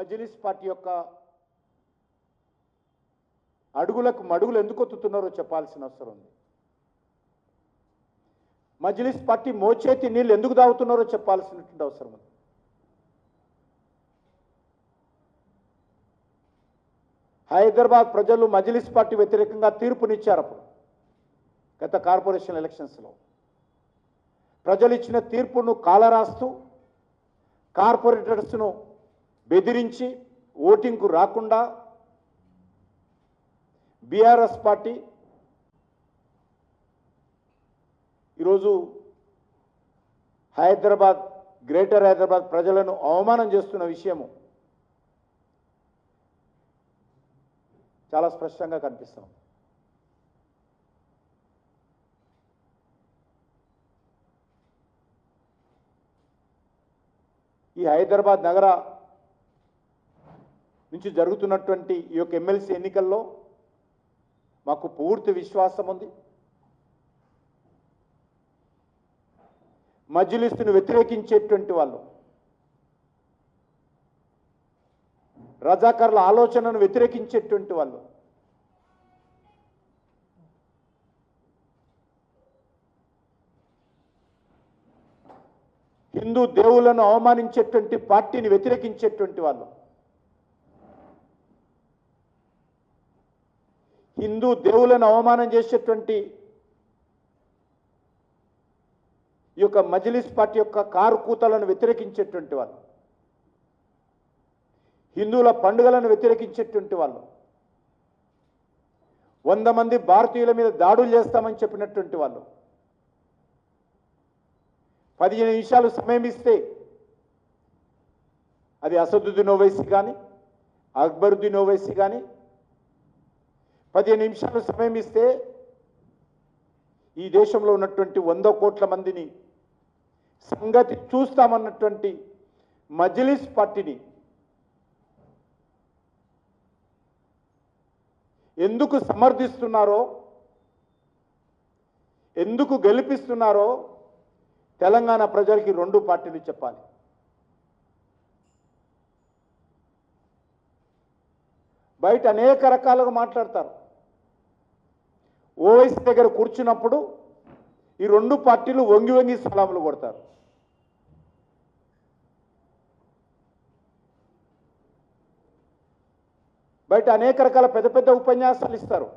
Majlis party యొక్క అడుగులకు మడుగులు ఎందుకు ఒత్తుతున్నారో చెప్పాల్సిన అవసరం ఉంది. మజ్లిస్ పార్టీ మోచేతి నీళ్ళు ఎందుకు తాగుతున్నారో చెప్పాల్సినటువంటి అవసరం ఉంది. హైదరాబాద్ ప్రజలు మజ్లిస్ పార్టీ వ్యతిరేకంగా తీర్పునిచ్చారు. అప్పుడు గత కార్పొరేషన్ ఎలక్షన్స్లో ప్రజలు ఇచ్చిన తీర్పును కాలరాస్తూ కార్పొరేటర్స్ను బెదిరించి ఓటింగ్కు రాకుండా బీఆర్ఎస్ పార్టీ ఈరోజు హైదరాబాద్ గ్రేటర్ హైదరాబాద్ ప్రజలను అవమానం చేస్తున్న విషయము చాలా స్పష్టంగా కనిపిస్తుంది. ఈ హైదరాబాద్ నగర నుంచి జరుగుతున్నటువంటి ఈ యొక్క ఎమ్మెల్సీ ఎన్నికల్లో మాకు పూర్తి విశ్వాసం ఉంది. మజ్లిస్ను వ్యతిరేకించేటువంటి వాళ్ళు, రజాకర్ల ఆలోచనను వ్యతిరేకించేటువంటి వాళ్ళు, హిందూ దేవులను అవమానించేటువంటి పార్టీని వ్యతిరేకించేటువంటి వాళ్ళు, హిందూ దేవులను అవమానం చేసేటువంటి ఈ యొక్క మజ్లిస్ పార్టీ యొక్క కారు కూతలను వ్యతిరేకించేటువంటి వాళ్ళు, హిందువుల పండుగలను వ్యతిరేకించేటువంటి వాళ్ళు, 100 మంది భారతీయుల మీద దాడులు చేస్తామని చెప్పినటువంటి వాళ్ళు, 15 నిమిషాలు సమయం ఇస్తే అది అసదుద్దీన్ ఓవైసీ కానీ అక్బరుద్దీన్ ఓవైసీ కానీ 15 నిమిషాలు సమయం ఇస్తే ఈ దేశంలో ఉన్నటువంటి 100 కోట్ల మందిని సంగతి చూస్తామన్నటువంటి మజ్లిస్ పార్టీని ఎందుకు సమర్థిస్తున్నారో, ఎందుకు గెలిపిస్తున్నారో తెలంగాణ ప్రజలకి 2 పార్టీలు చెప్పాలి. బయట అనేక రకాలుగా మాట్లాడతారు. ఓవైసీ దగ్గర కూర్చున్నప్పుడు ఈ 2 పార్టీలు వంగి వంగి సలాములు కొడతారు. బయట అనేక రకాల పెద్ద పెద్ద ఉపన్యాసాలు ఇస్తారు.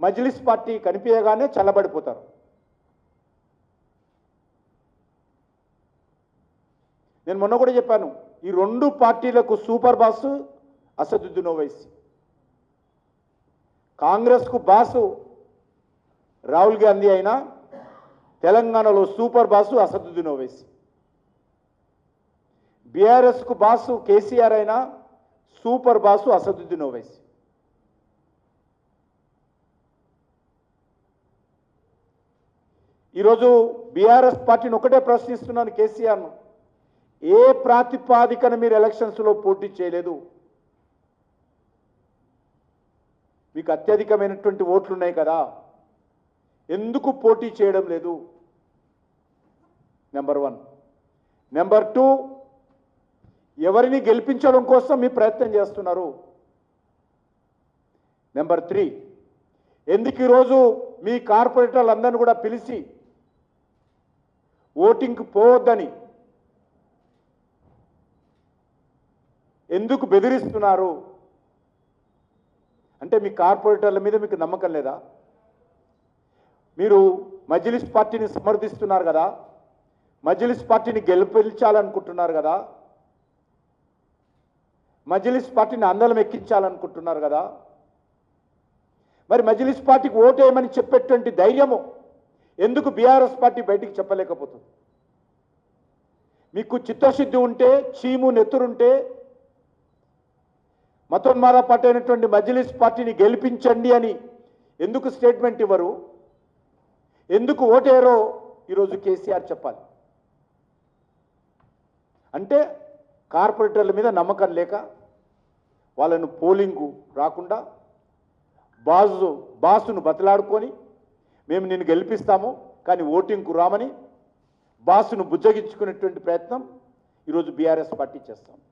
మజ్లిస్ పార్టీ కనిపించగానే చల్లబడిపోతారు. నేను మొన్న కూడా చెప్పాను, ఈ 2 పార్టీలకు సూపర్ బాసు అసదుద్దీన్ ఓవైసీ, కాంగ్రెస్కు బాసు రాహుల్ గాంధీ అయినా తెలంగాణలో సూపర్ బాసు అసదుద్దీన్ ఓవైసీ, బీఆర్ఎస్కు బాసు కేసీఆర్ అయినా సూపర్ బాసు అసదుద్దీన్ ఓవైసీ. ఈరోజు బీఆర్ఎస్ పార్టీని ఒకటే ప్రశ్నిస్తున్నాను, కేసీఆర్ను, ఏ ప్రాతిపాదికన మీరు ఎలక్షన్స్లో పోటీ చేయలేదు? మీకు అత్యధికమైనటువంటి ఓట్లు ఉన్నాయి కదా, ఎందుకు పోటీ చేయడం లేదు? నెంబర్ 1. నెంబర్ 2, ఎవరిని గెలిపించడం కోసం మీ ప్రయత్నం చేస్తున్నారు? నెంబర్ 3, ఎందుకు ఈరోజు మీ కార్పొరేటర్లందరినీ కూడా పిలిచి ఓటింగ్కి పోవద్దని ఎందుకు బెదిరిస్తున్నారు? అంటే మీ కార్పొరేటర్ల మీద మీకు నమ్మకం లేదా? మీరు మజ్లిస్ పార్టీని సమర్థిస్తున్నారు కదా, మజ్లిస్ పార్టీని గెలిపించాలనుకుంటున్నారు కదా, మజ్లిస్ పార్టీని అందలం ఎక్కించాలనుకుంటున్నారు కదా, మరి మజ్లిస్ పార్టీకి ఓటేయమని చెప్పేటువంటి ధైర్యము ఎందుకు బీఆర్ఎస్ పార్టీ బయటికి చెప్పలేకపోతుంది? మీకు చిత్తశుద్ధి ఉంటే, చీము నెత్తురుంటే మతోన్మాద పార్టీ అయినటువంటి మజ్లిస్ పార్టీని గెలిపించండి అని ఎందుకు స్టేట్మెంట్ ఇవ్వరు? ఎందుకు ఓటేరో ఈరోజు కేసీఆర్ చెప్పాలి. అంటే కార్పొరేటర్ల మీద నమ్మకం లేక వాళ్ళను పోలింగు రాకుండా బాసును బతలాడుకొని మేము నిన్ను గెలిపిస్తాము కానీ ఓటింగ్కు రామని బాసును బుజ్జగించుకునేటువంటి ప్రయత్నం ఈరోజు బీఆర్ఎస్ పార్టీ చేస్తాం.